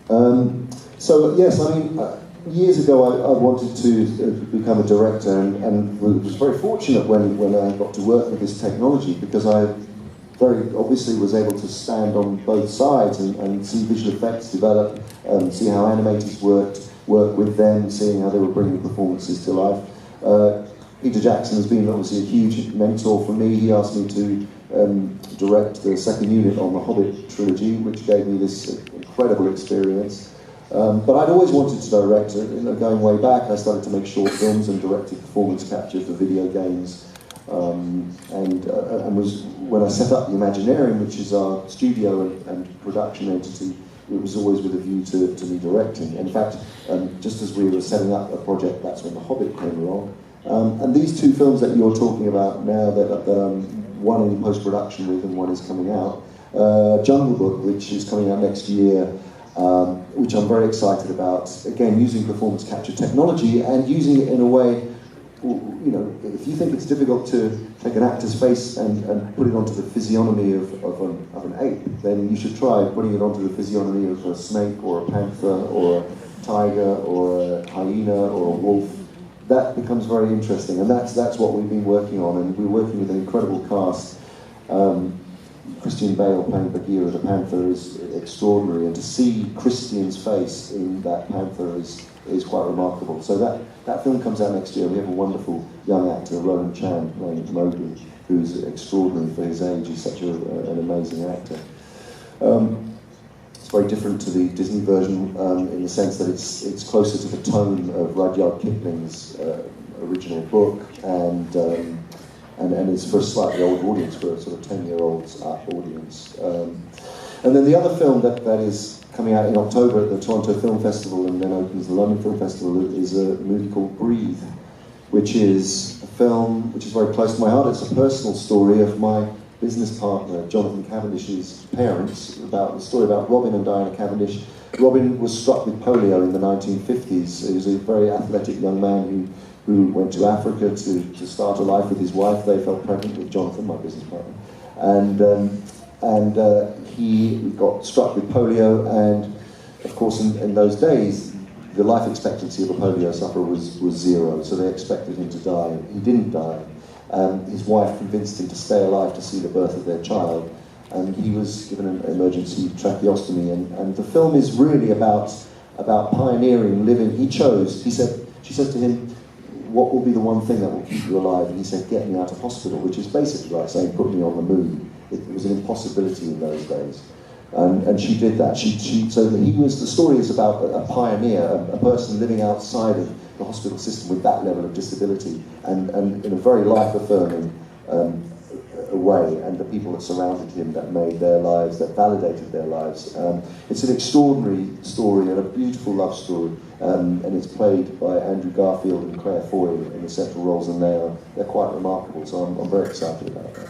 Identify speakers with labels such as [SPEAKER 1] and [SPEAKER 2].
[SPEAKER 1] So yes, I mean, years ago I wanted to become a director, and was very fortunate when I got to work with this technology, because I very obviously was able to stand on both sides and see visual effects develop, see how animators work with them, seeing how they were bringing performances to life. Peter Jackson has been obviously a huge mentor for me. He asked me to direct the second unit on the Hobbit trilogy, which gave me this incredible experience. But I'd always wanted to direct. Going way back, I started to make short films and directed performance capture for video games. And was, when I set up the Imaginarium, which is our studio and production entity, it was always with a view to me directing. In fact, just as we were setting up a project, that's when The Hobbit came along. And these two films that you're talking about now, that one in post-production with and one is coming out, Jungle Book, which is coming out next year, which I'm very excited about, again, using performance capture technology and using it in a way, you know, if you think it's difficult to take an actor's face and put it onto the physiognomy of an ape, then you should try putting it onto the physiognomy of a snake or a panther or a tiger or a hyena or a wolf. That becomes very interesting, and that's what we've been working on, and we're working with an incredible cast. Christian Bale playing Bagheera the panther is extraordinary, and to see Christian's face in that panther is quite remarkable. So that film comes out next year. We have a wonderful young actor, Roland Chan, playing Mowgli, who's extraordinary for his age. He's such an amazing actor. It's very different to the Disney version in the sense that it's closer to the tone of Rudyard Kipling's original book, and it's for a slightly older audience, for a sort of 10-year-olds audience. And then the other film that is coming out in October at the Toronto Film Festival and then opens the London Film Festival is a movie called Breathe, which is a film which is very close to my heart. It's a personal story of my business partner, Jonathan Cavendish's parents, about the story about Robin and Diana Cavendish. Robin was struck with polio in the 1950s. He was a very athletic young man who went to Africa to start a life with his wife. They fell pregnant with Jonathan, my business partner. And he got struck with polio, and of course in those days, the life expectancy of a polio sufferer was zero, so they expected him to die. He didn't die. His wife convinced him to stay alive to see the birth of their child, and he was given an emergency tracheostomy. And the film is really about pioneering, living. She said to him, "What will be the one thing that will keep you alive?" And he said, "Get me out of hospital," which is basically like saying, "Put me on the moon." It was an impossibility in those days. And she did that. So the story is about a pioneer, a person living outside of the hospital system with that level of disability, and in a very life-affirming way, and the people that surrounded him that made their lives, that validated their lives. It's an extraordinary story and a beautiful love story, and it's played by Andrew Garfield and Claire Foy in the central roles, and they're quite remarkable, so I'm very excited about that.